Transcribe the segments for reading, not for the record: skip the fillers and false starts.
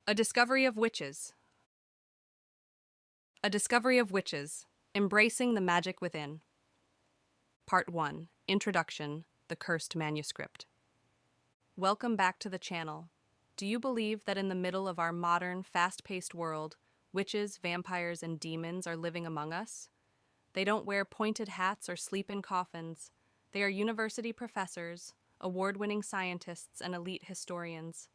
A Discovery of Witches. A Discovery of Witches. Embracing the Magic Within. Part 1. Introduction. The Cursed Manuscript. Welcome back to the channel. Do you believe that in the middle of our modern, fast-paced world, witches, vampires, and demons are living among us? They don't wear pointed hats or sleep in coffins. They are university professors, award-winning scientists, and elite historians.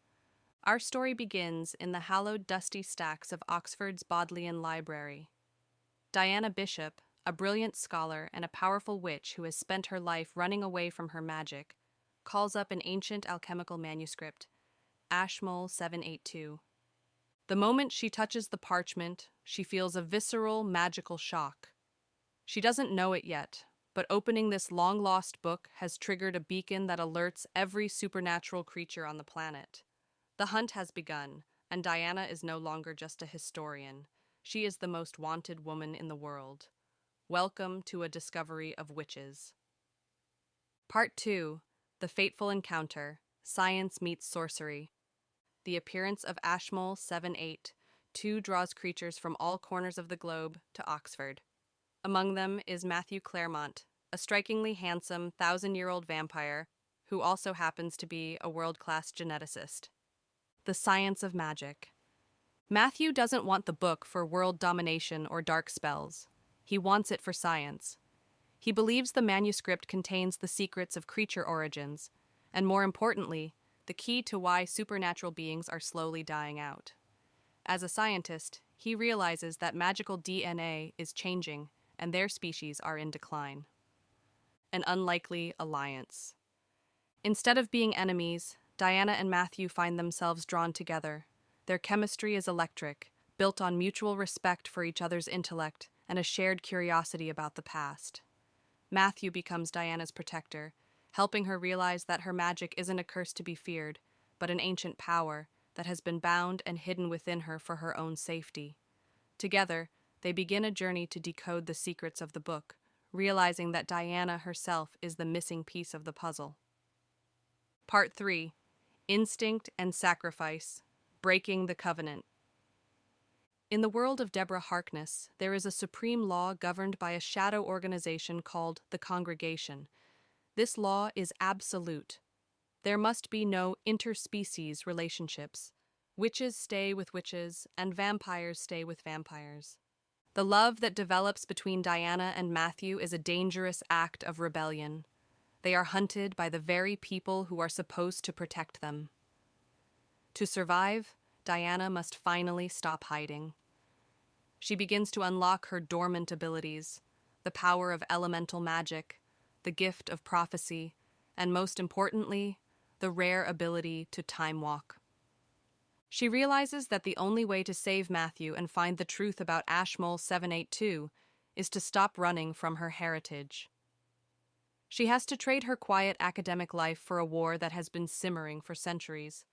Our story begins in the hallowed dusty stacks of Oxford's Bodleian Library. Diana Bishop, a brilliant scholar and a powerful witch who has spent her life running away from her magic, calls up an ancient alchemical manuscript, Ashmole 782. The moment she touches the parchment, she feels a visceral, magical shock. She doesn't know it yet, but opening this long-lost book has triggered a beacon that alerts every supernatural creature on the planet. The hunt has begun, and Diana is no longer just a historian. She is the most wanted woman in the world. Welcome to A Discovery of Witches. Part 2. The Fateful Encounter. Science Meets Sorcery. The appearance of Ashmole 782 draws creatures from all corners of the globe to Oxford. Among them is Matthew Clairmont, a strikingly handsome, thousand-year-old vampire who also happens to be a world-class geneticist. The Science of Magic. Matthew doesn't want the book for world domination or dark spells. He wants it for science. He believes the manuscript contains the secrets of creature origins, and more importantly, the key to why supernatural beings are slowly dying out. As a scientist, he realizes that magical DNA is changing and their species are in decline. An unlikely alliance. Instead of being enemies, Diana and Matthew find themselves drawn together. Their chemistry is electric, built on mutual respect for each other's intellect and a shared curiosity about the past. Matthew becomes Diana's protector, helping her realize that her magic isn't a curse to be feared, but an ancient power that has been bound and hidden within her for her own safety. Together, they begin a journey to decode the secrets of the book, realizing that Diana herself is the missing piece of the puzzle. Part 3. Instinct and Sacrifice. Breaking the Covenant. In the world of Deborah Harkness, there is a supreme law governed by a shadow organization called the Congregation. This law is absolute. There must be no interspecies relationships. Witches stay with witches, and vampires stay with vampires. The love that develops between Diana and Matthew is a dangerous act of rebellion. They are hunted by the very people who are supposed to protect them. To survive, Diana must finally stop hiding. She begins to unlock her dormant abilities, the power of elemental magic, the gift of prophecy, and most importantly, the rare ability to time walk. She realizes that the only way to save Matthew and find the truth about Ashmole 782 is to stop running from her heritage. She has to trade her quiet academic life for a war that has been simmering for centuries.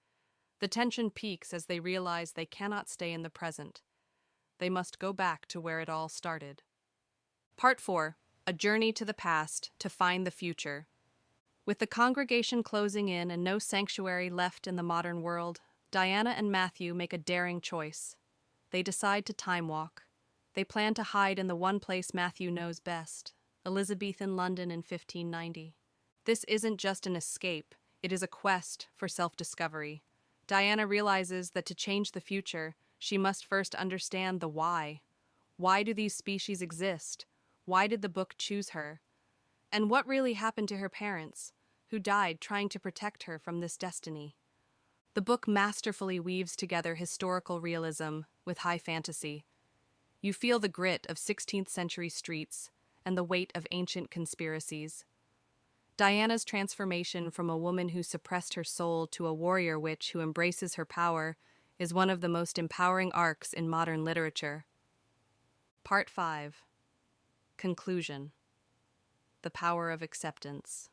The tension peaks as they realize they cannot stay in the present. They must go back to where it all started. Part 4. A Journey to the Past to Find the Future. With the congregation closing in and no sanctuary left in the modern world, Diana and Matthew make a daring choice. They decide to time walk. They plan to hide in the one place Matthew knows best, Elizabethan London in 1590. This isn't just an escape, it is a quest for self-discovery. Diana realizes that to change the future, she must first understand the why. Why do these species exist? Why did the book choose her? And what really happened to her parents, who died trying to protect her from this destiny? The book masterfully weaves together historical realism with high fantasy. You feel the grit of 16th century streets and the weight of ancient conspiracies. Diana's transformation from a woman who suppressed her soul to a warrior witch who embraces her power is one of the most empowering arcs in modern literature. Part 5. Conclusion. The Power of Acceptance.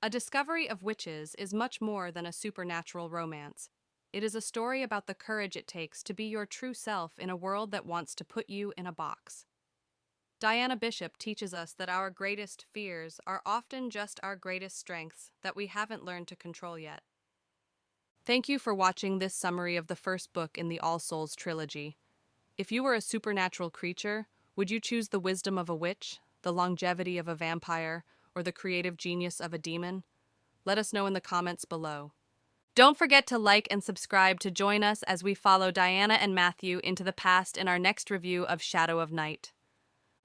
A Discovery of Witches is much more than a supernatural romance. It is a story about the courage it takes to be your true self in a world that wants to put you in a box. Diana Bishop teaches us that our greatest fears are often just our greatest strengths that we haven't learned to control yet. Thank you for watching this summary of the first book in the All Souls trilogy. If you were a supernatural creature, would you choose the wisdom of a witch, the longevity of a vampire, or the creative genius of a demon? Let us know in the comments below. Don't forget to like and subscribe to join us as we follow Diana and Matthew into the past in our next review of Shadow of Night.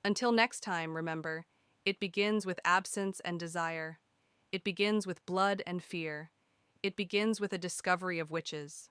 Until next time, remember, it begins with absence and desire. It begins with blood and fear. It begins with a discovery of witches.